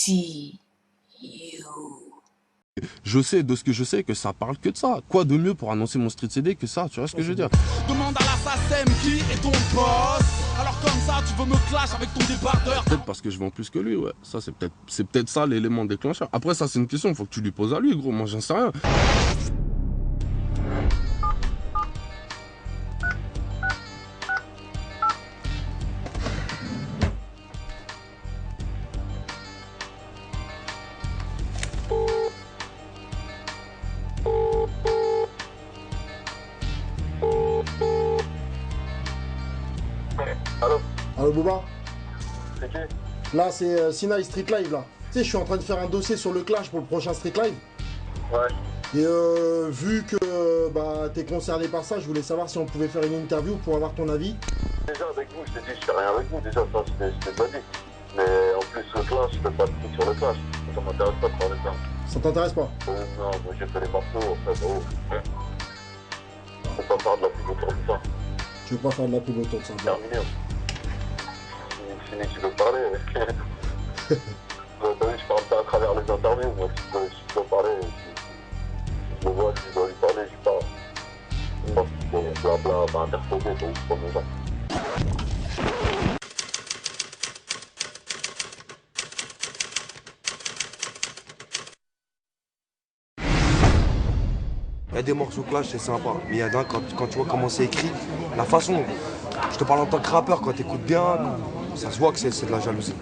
see you. Je sais, de ce que je sais, que ça parle que de ça. Quoi de mieux pour annoncer mon street CD que ça, tu vois ce que je veux dire? Demande à l'assassin qui est ton boss. Alors comme ça, tu veux me clash avec ton débardeur. Peut-être parce que je vends plus que lui, ouais. Ça, c'est peut-être ça l'élément déclencheur. Après, ça, c'est une question, faut que tu lui poses à lui, gros. Moi, j'en sais rien. Allô? Allô Booba? C'est qui? Là c'est Sinaï Street Live là. Tu sais, je suis en train de faire un dossier sur le clash pour le prochain Street Live. Ouais. Et vu que bah, t'es concerné par ça, je voulais savoir si on pouvait faire une interview pour avoir ton avis. Déjà avec vous, je t'ai dit, je fais rien avec vous, déjà ça je t'ai pas dit. Mais en plus le clash, je fais pas de trucs sur le clash. Ça m'intéresse pas de parler de ça. Ça t'intéresse pas? Non, moi j'ai fait les morceaux, en fait, oh. Faut pas faire de la pub autour de ça. Tu veux pas faire de la pub autour de ça? Terminé. Fini, tu veux parler. T'as vu, je parle pas à travers les interviews, moi si tu veux parler, si je le vois, si je dois lui parler, je parle. Moi, blabla, pas interphoné, c'est ouf comme les gens. Il y a des morceaux clash, c'est sympa. Mais il y a d'un, quand tu vois comment c'est écrit, la façon, je te parle en tant que rappeur, quand tu écoutes bien, ça se voit que c'est de la jalousie.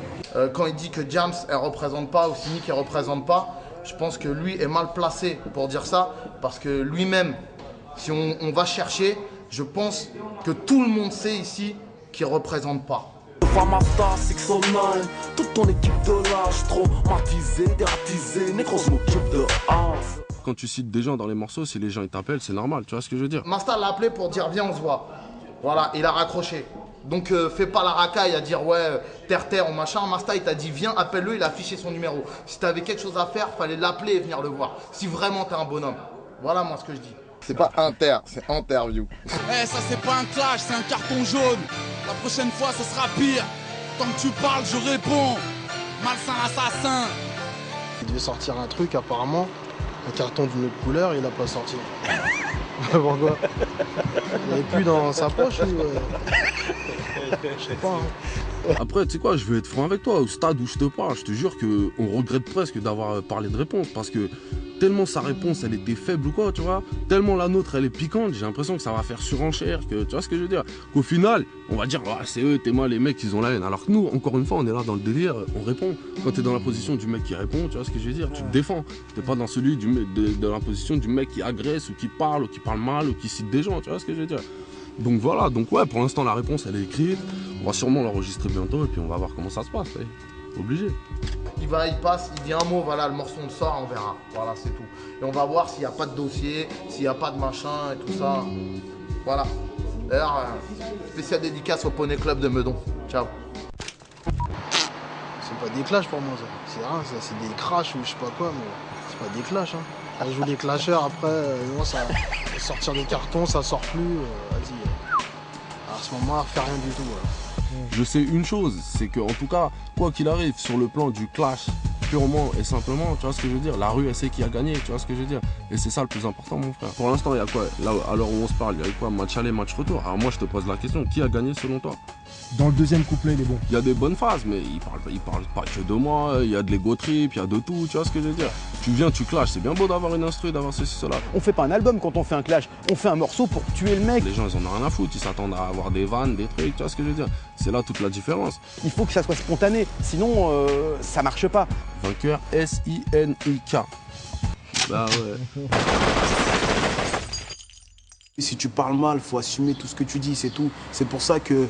Quand il dit que Jams, elle représente pas, ou Cynic, elle représente pas, je pense que lui est mal placé pour dire ça, parce que lui-même, si on va chercher, je pense que tout le monde sait ici qu'il représente pas. Famasta, 609, toute ton équipe de lâche, traumatisé, dératisé, négro, je m'occupe de Hans. Quand tu cites des gens dans les morceaux, si les gens ils t'appellent, c'est normal, tu vois ce que je veux dire? Masta l'a appelé pour dire viens on se voit. Voilà, il a raccroché. Donc fais pas la racaille à dire ouais, terre ou machin. Masta il t'a dit viens, appelle-le, il a affiché son numéro. Si t'avais quelque chose à faire, fallait l'appeler et venir le voir. Si vraiment t'es un bonhomme. Voilà moi ce que je dis. C'est pas inter, c'est interview. Eh, ça c'est pas un clash, c'est un carton jaune. La prochaine fois ce sera pire. Tant que tu parles, je réponds. Malsain assassin. Il devait sortir un truc apparemment, un carton d'une autre couleur, il n'a pas sorti. Pourquoi? Il n'y avait plus dans sa poche ou... Je sais pas. Hein. Après, tu sais quoi, je vais être franc avec toi. Au stade où je te parle, je te jure qu'on regrette presque d'avoir parlé de réponse. Parce que tellement sa réponse, elle était faible ou quoi, tu vois. Tellement la nôtre, elle est piquante. J'ai l'impression que ça va faire surenchère. Que, tu vois ce que je veux dire? Qu'au final, on va dire, oh, c'est eux, t'es moi, les mecs, ils ont la haine. Alors que nous, encore une fois, on est là dans le délire, on répond. Quand t'es dans la position du mec qui répond, tu vois ce que je veux dire? Tu te défends. T'es pas dans celui de la position du mec qui agresse ou qui parle mal ou qui cite des gens, tu vois ce que je veux dire? Donc voilà, donc ouais, pour l'instant la réponse elle est écrite, on va sûrement l'enregistrer bientôt et puis on va voir comment ça se passe, ouais. Obligé. Il passe, il dit un mot, voilà, le morceau on le sort, on verra. Voilà, c'est tout. Et on va voir s'il n'y a pas de dossier, s'il n'y a pas de machin et tout ça. Voilà. D'ailleurs, spécial dédicace au Poney Club de Meudon. Ciao. C'est pas des clashs pour moi ça. C'est rien, ça, c'est des crashs ou je sais pas quoi, mais c'est pas des clashs. Hein. Elle joue des clasheurs, après, non, ça sortir des cartons, ça sort plus, vas-y. À ce moment-là, faire rien du tout. Je sais une chose, c'est que en tout cas, quoi qu'il arrive sur le plan du clash, purement et simplement, tu vois ce que je veux dire, la rue elle sait qui a gagné, tu vois ce que je veux dire. Et c'est ça le plus important mon frère. Pour l'instant, il y a quoi? Là, à l'heure où on se parle, il y a quoi? Match aller, match retour. Alors moi je te pose la question, qui a gagné selon toi? Dans le deuxième couplet, il est bon. Il y a des bonnes phases, mais il parle pas que de moi, il y a de l'ego trip, il y a de tout, tu vois ce que je veux dire. Tu viens, tu clashes, c'est bien beau d'avoir une instru, d'avoir ceci, cela. On fait pas un album quand on fait un clash, on fait un morceau pour tuer le mec. Les gens ils en ont rien à foutre, ils s'attendent à avoir des vannes, des trucs, tu vois ce que je veux dire. C'est là toute la différence. Il faut que ça soit spontané, sinon ça marche pas. Vainqueur S-I-N-I-K. Bah ouais. Si tu parles mal, faut assumer tout ce que tu dis, c'est tout. C'est pour ça que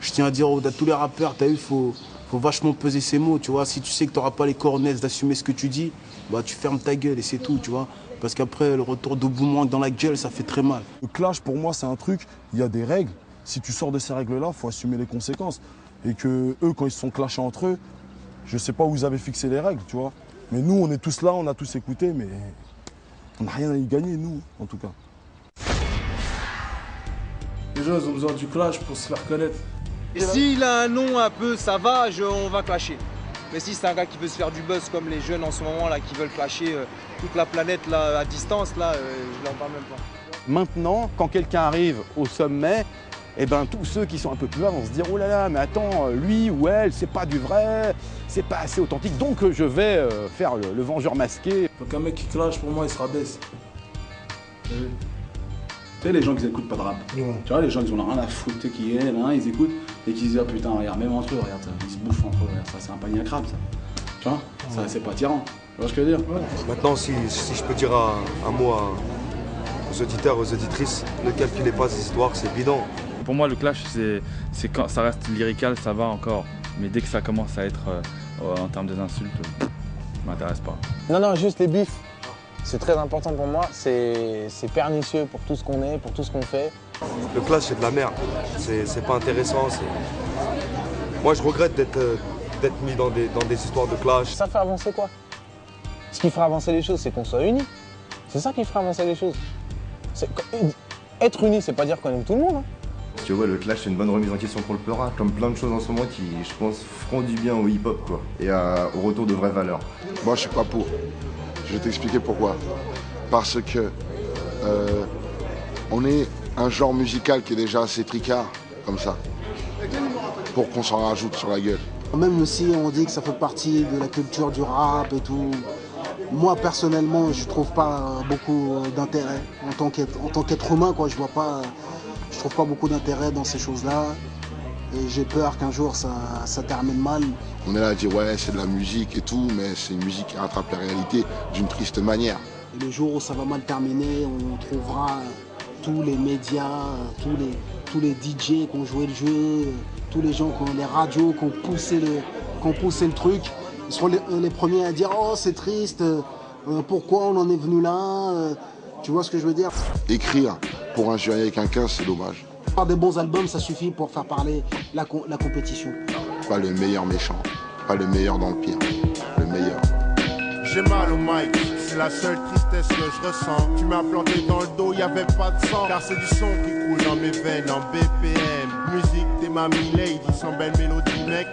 je tiens à dire à tous les rappeurs, t'as vu, faut vachement peser ses mots, tu vois. Si tu sais que t'auras pas les cojones d'assumer ce que tu dis, bah tu fermes ta gueule et c'est tout, tu vois. Parce qu'après, le retour de boomerang dans la gueule, ça fait très mal. Le clash, pour moi, c'est un truc, il y a des règles. Si tu sors de ces règles-là, faut assumer les conséquences. Et que eux, quand ils se sont clashés entre eux, je sais pas où ils avaient fixé les règles, tu vois. Mais nous, on est tous là, on a tous écouté, mais on n'a rien à y gagner, nous, en tout cas. Les gens, ils ont besoin du clash pour se faire connaître. Et s'il a un nom un peu, ça va, on va clasher. Mais si c'est un gars qui veut se faire du buzz comme les jeunes en ce moment là, qui veulent clasher toute la planète là, à distance, là, je leur parle même pas. Maintenant, quand quelqu'un arrive au sommet, eh ben, tous ceux qui sont un peu plus bas vont se dire « Oh là là, mais attends, lui ou elle, c'est pas du vrai, c'est pas assez authentique, donc je vais faire le vengeur masqué. » Donc un mec qui clash, pour moi, il se rabaisse. Tu sais, les gens qui n'écoutent pas de rap. Ouais. Tu vois, les gens qui ont rien à foutre, qui est là, ils écoutent et qui se disent « Ah putain, regarde, même entre eux, regarde ça, ils se bouffent entre eux, regarde ça, c'est un panier à crabe, ça. » Tu vois, ça, c'est pas tirant. Tu vois ce que je veux dire? Maintenant, si je peux dire un mot aux auditeurs, aux auditrices, ne calculez pas ces histoires, c'est bidon. Pour moi, le clash, c'est quand ça reste lyrical, ça va encore. Mais dès que ça commence à être en termes des insultes, ça m'intéresse pas. Non, juste les bifs. C'est très important pour moi. C'est pernicieux pour tout ce qu'on est, pour tout ce qu'on fait. Le clash, c'est de la merde. C'est pas intéressant. Moi, je regrette d'être mis dans des histoires de clash. Ça fait avancer quoi? Ce qui fera avancer les choses, c'est qu'on soit unis. C'est ça qui fera avancer les choses. Être unis, c'est pas dire qu'on aime tout le monde. Hein. Tu vois, le clash, c'est une bonne remise en question pour le peurat, comme plein de choses en ce moment qui, je pense, feront du bien au hip-hop, quoi, et au retour de vraies valeurs. Moi, je suis pas pour. Je vais t'expliquer pourquoi. Parce que on est un genre musical qui est déjà assez tricard, comme ça, pour qu'on s'en rajoute sur la gueule. Même si on dit que ça fait partie de la culture du rap et tout, moi personnellement, je trouve pas beaucoup d'intérêt en tant qu'être humain, quoi. Je trouve pas beaucoup d'intérêt dans ces choses-là. Et j'ai peur qu'un jour ça termine mal. On est là à dire ouais, c'est de la musique et tout, mais c'est une musique qui rattrape la réalité d'une triste manière. Et le jour où ça va mal terminer, on trouvera tous les médias, tous les DJ qui ont joué le jeu, tous les gens qui ont les radios, qui ont poussé le truc. Ils seront les premiers à dire oh c'est triste, pourquoi on en est venu là, tu vois ce que je veux dire? Écrire pour injurier avec un 15, c'est dommage. Faire des bons albums, ça suffit pour faire parler la compétition. Pas le meilleur méchant, pas le meilleur dans le pire, le meilleur. J'ai mal au mic, c'est la seule tristesse que je ressens. Tu m'as planté dans le dos, y'avait pas de sang. Car c'est du son qui coule dans mes veines en BPM. Musique, t'es ma Milady, sans belle mélodie, mec.